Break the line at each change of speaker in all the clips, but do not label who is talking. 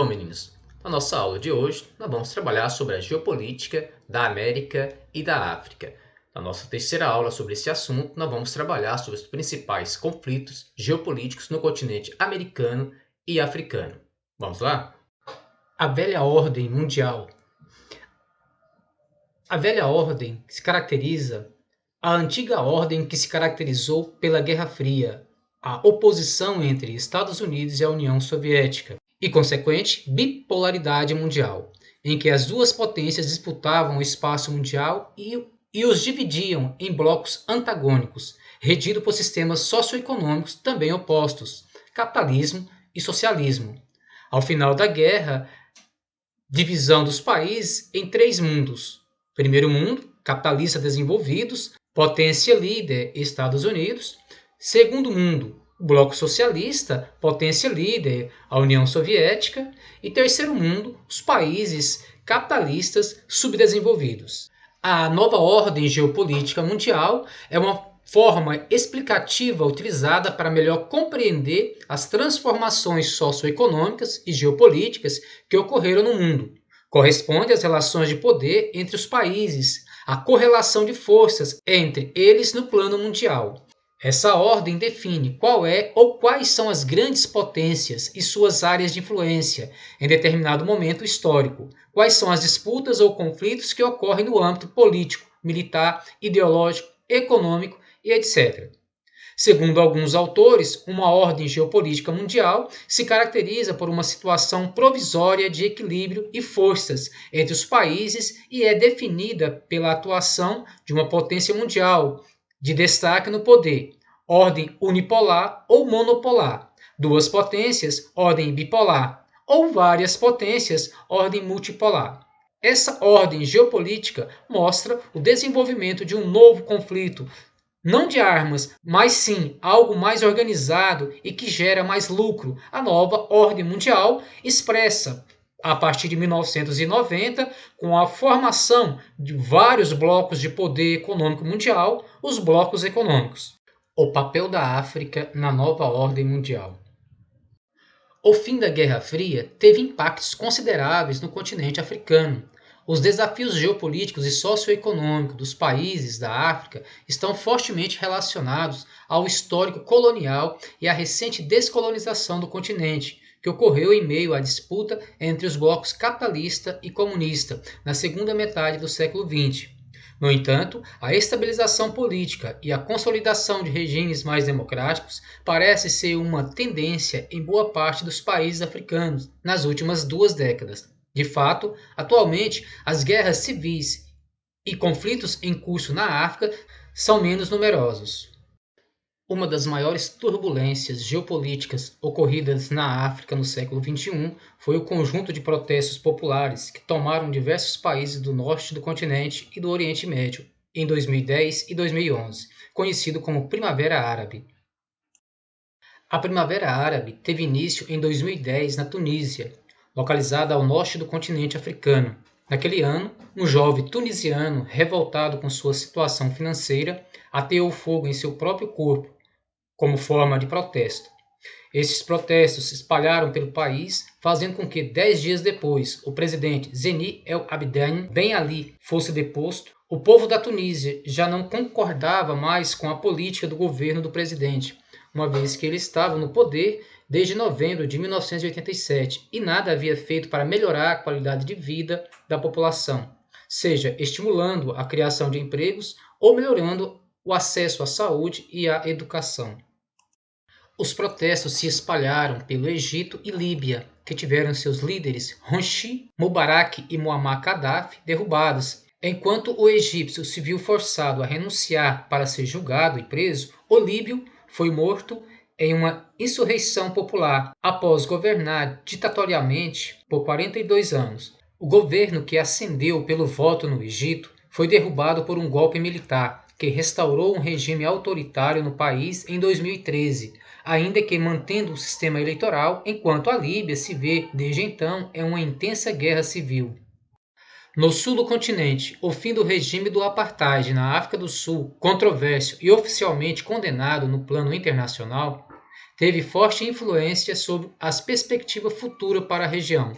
Bom, meninos, na nossa aula de hoje, nós vamos trabalhar sobre a geopolítica da América e da África. Na nossa terceira aula sobre esse assunto, nós vamos trabalhar sobre os principais conflitos geopolíticos no continente americano e africano. Vamos lá?
A velha ordem mundial. A velha ordem se caracteriza a antiga ordem que se caracterizou pela Guerra Fria, a oposição entre Estados Unidos e a União Soviética, e consequente bipolaridade mundial, em que as duas potências disputavam o espaço mundial e os dividiam em blocos antagônicos, regidos por sistemas socioeconômicos também opostos, capitalismo e socialismo. Ao final da guerra, divisão dos países em três mundos. Primeiro mundo, capitalista desenvolvidos, potência líder, Estados Unidos. Segundo mundo, bloco socialista, potência líder, a União Soviética. E terceiro mundo, os países capitalistas subdesenvolvidos. A nova ordem geopolítica mundial é uma forma explicativa utilizada para melhor compreender as transformações socioeconômicas e geopolíticas que ocorreram no mundo. Corresponde às relações de poder entre os países, a correlação de forças entre eles no plano mundial. Essa ordem define qual é ou quais são as grandes potências e suas áreas de influência em determinado momento histórico, quais são as disputas ou conflitos que ocorrem no âmbito político, militar, ideológico, econômico e etc. Segundo alguns autores, uma ordem geopolítica mundial se caracteriza por uma situação provisória de equilíbrio e forças entre os países e é definida pela atuação de uma potência mundial de destaque no poder, ordem unipolar ou monopolar, duas potências, ordem bipolar, ou várias potências, ordem multipolar. Essa ordem geopolítica mostra o desenvolvimento de um novo conflito, não de armas, mas sim algo mais organizado e que gera mais lucro. A nova ordem mundial expressa a partir de 1990, com a formação de vários blocos de poder econômico mundial, os blocos econômicos. O papel da África na nova ordem mundial. O fim da Guerra Fria teve impactos consideráveis no continente africano. Os desafios geopolíticos e socioeconômicos dos países da África estão fortemente relacionados ao histórico colonial e à recente descolonização do continente, que ocorreu em meio à disputa entre os blocos capitalista e comunista na segunda metade do século XX. No entanto, a estabilização política e a consolidação de regimes mais democráticos parece ser uma tendência em boa parte dos países africanos nas últimas 2 décadas. De fato, atualmente, as guerras civis e conflitos em curso na África são menos numerosos. Uma das maiores turbulências geopolíticas ocorridas na África no século XXI foi o conjunto de protestos populares que tomaram diversos países do norte do continente e do Oriente Médio em 2010 e 2011, conhecido como Primavera Árabe. A Primavera Árabe teve início em 2010 na Tunísia, localizada ao norte do continente africano. Naquele ano, um jovem tunisiano, revoltado com sua situação financeira, ateou fogo em seu próprio corpo, como forma de protesto. Esses protestos se espalharam pelo país, fazendo com que 10 dias depois o presidente Zine El Abidine Ben Ali fosse deposto. O povo da Tunísia já não concordava mais com a política do governo do presidente, uma vez que ele estava no poder desde novembro de 1987 e nada havia feito para melhorar a qualidade de vida da população, seja estimulando a criação de empregos ou melhorando o acesso à saúde e à educação. Os protestos se espalharam pelo Egito e Líbia, que tiveram seus líderes Hosni Mubarak e Muammar Gaddafi derrubados. Enquanto o egípcio se viu forçado a renunciar para ser julgado e preso, o líbio foi morto em uma insurreição popular após governar ditatorialmente por 42 anos. O governo que ascendeu pelo voto no Egito foi derrubado por um golpe militar que restaurou um regime autoritário no país em 2013, ainda que mantendo o sistema eleitoral, enquanto a Líbia se vê, desde então, em uma intensa guerra civil. No sul do continente, o fim do regime do apartheid na África do Sul, controverso e oficialmente condenado no plano internacional, teve forte influência sobre as perspectivas futuras para a região.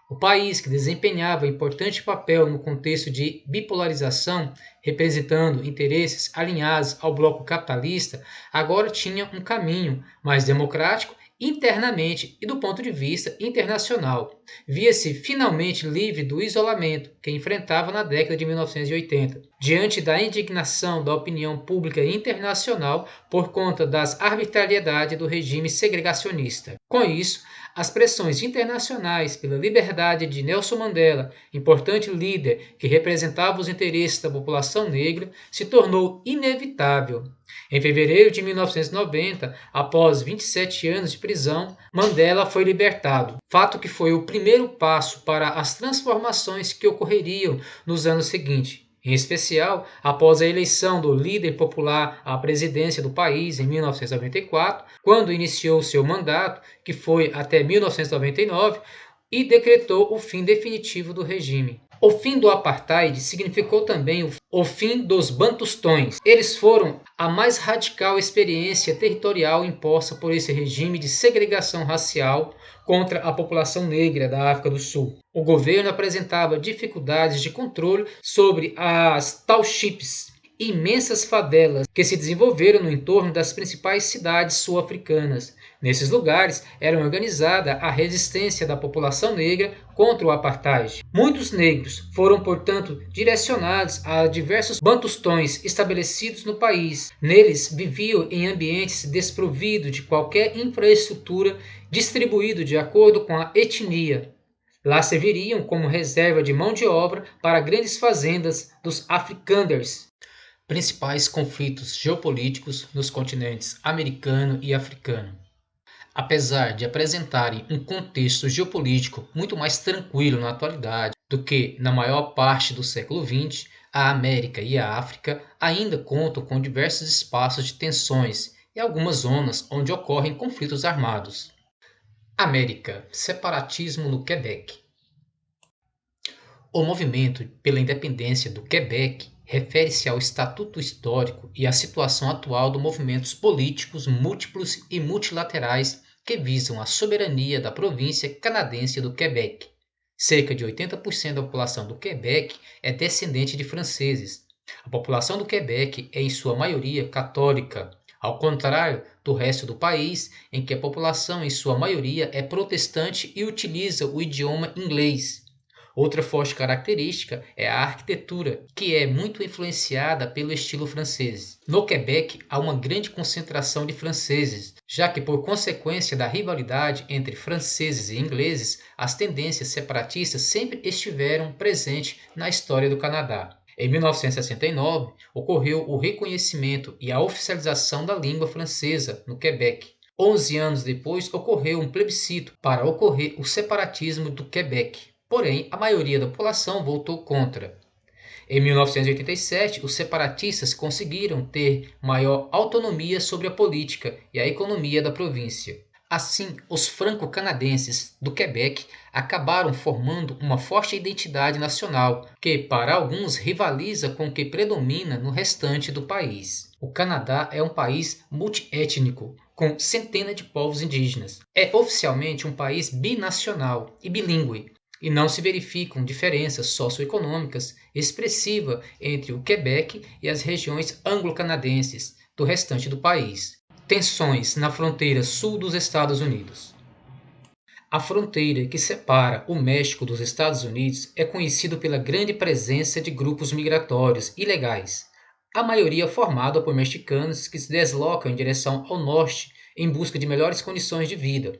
O país, que desempenhava importante papel no contexto de bipolarização, representando interesses alinhados ao bloco capitalista, agora tinha um caminho mais democrático internamente e do ponto de vista internacional. Via-se finalmente livre do isolamento que enfrentava na década de 1980, diante da indignação da opinião pública internacional por conta das arbitrariedades do regime segregacionista. Com isso, as pressões internacionais pela liberdade de Nelson Mandela, importante líder que representava os interesses da população negra, se tornou inevitável. Em fevereiro de 1990, após 27 anos de prisão, Mandela foi libertado, fato que foi o primeiro passo para as transformações que ocorreriam nos anos seguintes. Em especial, após a eleição do líder popular à presidência do país em 1994, quando iniciou seu mandato, que foi até 1999, e decretou o fim definitivo do regime. O fim do apartheid significou também o fim dos bantustões. Eles foram a mais radical experiência territorial imposta por esse regime de segregação racial contra a população negra da África do Sul. O governo apresentava dificuldades de controle sobre as townships, imensas favelas que se desenvolveram no entorno das principais cidades sul-africanas. Nesses lugares era organizada a resistência da população negra contra o apartheid. Muitos negros foram, portanto, direcionados a diversos bantustões estabelecidos no país. Neles viviam em ambientes desprovidos de qualquer infraestrutura, distribuído de acordo com a etnia. Lá serviriam como reserva de mão de obra para grandes fazendas dos Afrikanders. Principais conflitos geopolíticos nos continentes americano e africano. Apesar de apresentarem um contexto geopolítico muito mais tranquilo na atualidade do que na maior parte do século XX, a América e a África ainda contam com diversos espaços de tensões e algumas zonas onde ocorrem conflitos armados. América, separatismo no Quebec. O movimento pela independência do Quebec refere-se ao estatuto histórico e à situação atual dos movimentos políticos múltiplos e multilaterais que visam a soberania da província canadense do Quebec. Cerca de 80% da população do Quebec é descendente de franceses. A população do Quebec é em sua maioria católica, ao contrário do resto do país, em que a população em sua maioria é protestante e utiliza o idioma inglês. Outra forte característica é a arquitetura, que é muito influenciada pelo estilo francês. No Quebec, há uma grande concentração de franceses, já que, por consequência da rivalidade entre franceses e ingleses, as tendências separatistas sempre estiveram presentes na história do Canadá. Em 1969, ocorreu o reconhecimento e a oficialização da língua francesa no Quebec. 11 anos depois, ocorreu um plebiscito para ocorrer o separatismo do Quebec. Porém, a maioria da população votou contra. Em 1987, os separatistas conseguiram ter maior autonomia sobre a política e a economia da província. Assim, os franco-canadenses do Quebec acabaram formando uma forte identidade nacional, que para alguns rivaliza com o que predomina no restante do país. O Canadá é um país multiétnico, com centenas de povos indígenas. É oficialmente um país binacional e bilíngue, e não se verificam diferenças socioeconômicas expressivas entre o Quebec e as regiões anglo-canadenses do restante do país. Tensões na fronteira sul dos Estados Unidos. A fronteira que separa o México dos Estados Unidos é conhecida pela grande presença de grupos migratórios ilegais, a maioria formada por mexicanos que se deslocam em direção ao norte em busca de melhores condições de vida.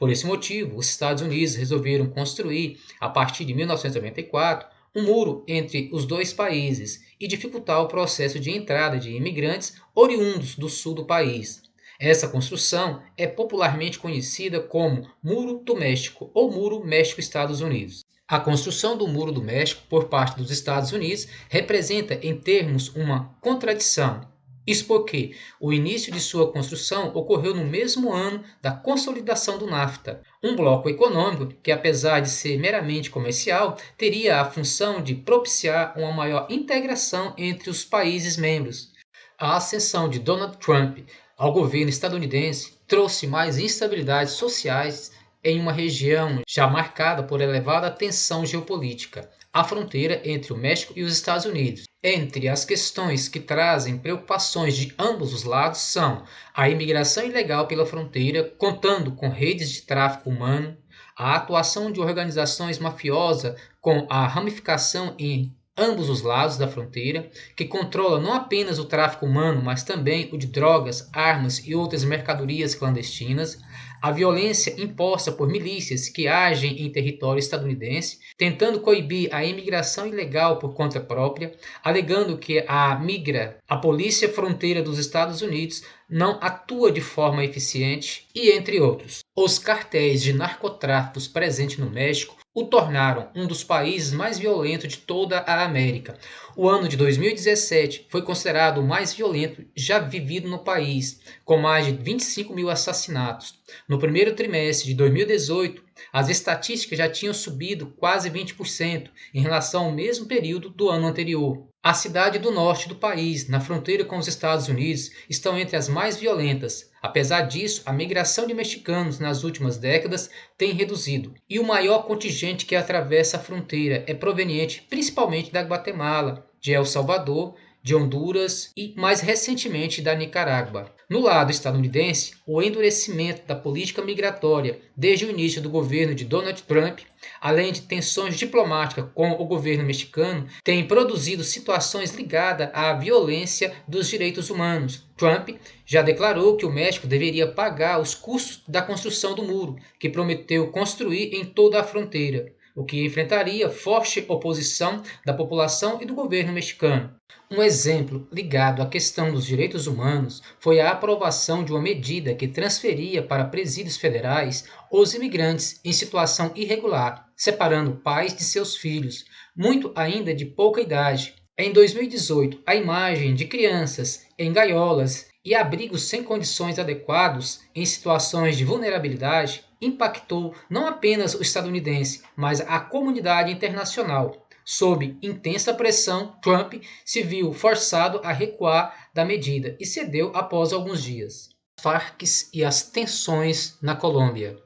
Por esse motivo, os Estados Unidos resolveram construir, a partir de 1994, um muro entre os dois países e dificultar o processo de entrada de imigrantes oriundos do sul do país. Essa construção é popularmente conhecida como Muro do México ou Muro México-Estados Unidos. A construção do Muro do México por parte dos Estados Unidos representa, em termos, uma contradição. Isso porque o início de sua construção ocorreu no mesmo ano da consolidação do NAFTA, um bloco econômico que, apesar de ser meramente comercial, teria a função de propiciar uma maior integração entre os países membros. A ascensão de Donald Trump ao governo estadunidense trouxe mais instabilidades sociais em uma região já marcada por elevada tensão geopolítica, a fronteira entre o México e os Estados Unidos. Entre as questões que trazem preocupações de ambos os lados são a imigração ilegal pela fronteira, contando com redes de tráfico humano, a atuação de organizações mafiosas com a ramificação em ambos os lados da fronteira, que controla não apenas o tráfico humano, mas também o de drogas, armas e outras mercadorias clandestinas, a violência imposta por milícias que agem em território estadunidense, tentando coibir a imigração ilegal por conta própria, alegando que a Polícia Fronteira dos Estados Unidos não atua de forma eficiente, e entre outros. Os cartéis de narcotráficos presentes no México o tornaram um dos países mais violentos de toda a América. O ano de 2017 foi considerado o mais violento já vivido no país, com mais de 25 mil assassinatos. No primeiro trimestre de 2018, as estatísticas já tinham subido quase 20% em relação ao mesmo período do ano anterior. A cidade do norte do país, na fronteira com os Estados Unidos, estão entre as mais violentas. Apesar disso, a migração de mexicanos nas últimas décadas tem reduzido, e o maior contingente que atravessa a fronteira é proveniente principalmente da Guatemala, de El Salvador, de Honduras e, mais recentemente, da Nicarágua. No lado estadunidense, o endurecimento da política migratória desde o início do governo de Donald Trump, além de tensões diplomáticas com o governo mexicano, tem produzido situações ligadas à violência dos direitos humanos. Trump já declarou que o México deveria pagar os custos da construção do muro, que prometeu construir em toda a fronteira, o que enfrentaria forte oposição da população e do governo mexicano. Um exemplo ligado à questão dos direitos humanos foi a aprovação de uma medida que transferia para presídios federais os imigrantes em situação irregular, separando pais de seus filhos, muito ainda de pouca idade. Em 2018, a imagem de crianças em gaiolas e abrigos sem condições adequadas em situações de vulnerabilidade impactou não apenas o estadunidense, mas a comunidade internacional. Sob intensa pressão, Trump se viu forçado a recuar da medida e cedeu após alguns dias. Farc e as tensões na Colômbia.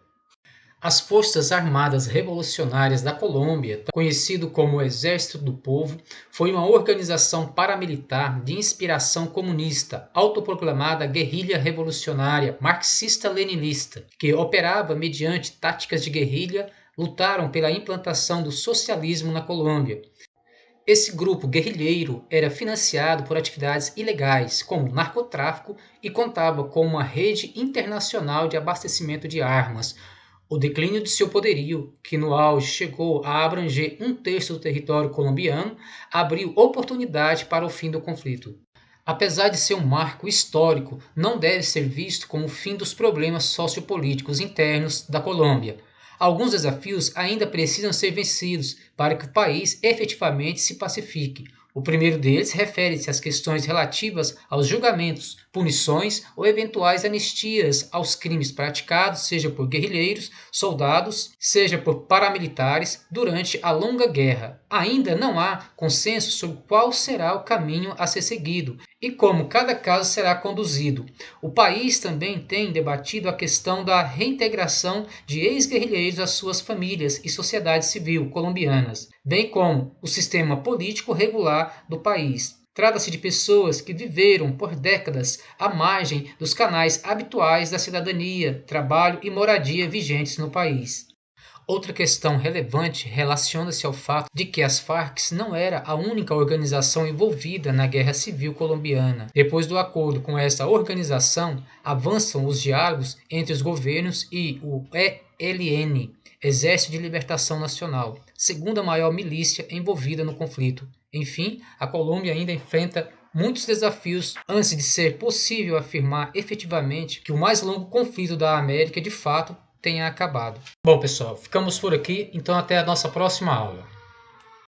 As Forças Armadas Revolucionárias da Colômbia, conhecido como Exército do Povo, foi uma organização paramilitar de inspiração comunista, autoproclamada guerrilha revolucionária marxista-leninista, que operava mediante táticas de guerrilha, lutaram pela implantação do socialismo na Colômbia. Esse grupo guerrilheiro era financiado por atividades ilegais, como narcotráfico, e contava com uma rede internacional de abastecimento de armas. O declínio de seu poderio, que no auge chegou a abranger um terço do território colombiano, abriu oportunidade para o fim do conflito. Apesar de ser um marco histórico, não deve ser visto como o fim dos problemas sociopolíticos internos da Colômbia. Alguns desafios ainda precisam ser vencidos para que o país efetivamente se pacifique. O primeiro deles refere-se às questões relativas aos julgamentos, punições ou eventuais anistias aos crimes praticados, seja por guerrilheiros, soldados, seja por paramilitares, durante a longa guerra. Ainda não há consenso sobre qual será o caminho a ser seguido e como cada caso será conduzido. O país também tem debatido a questão da reintegração de ex-guerrilheiros às suas famílias e sociedade civil colombianas, bem como o sistema político regular do país. Trata-se de pessoas que viveram por décadas à margem dos canais habituais da cidadania, trabalho e moradia vigentes no país. Outra questão relevante relaciona-se ao fato de que as Farc não era a única organização envolvida na Guerra Civil Colombiana. Depois do acordo com essa organização, avançam os diálogos entre os governos e o ELN, Exército de Libertação Nacional, segunda maior milícia envolvida no conflito. Enfim, a Colômbia ainda enfrenta muitos desafios antes de ser possível afirmar efetivamente que o mais longo conflito da América de fato tenha acabado. Bom, pessoal, ficamos por aqui, então até a nossa próxima aula.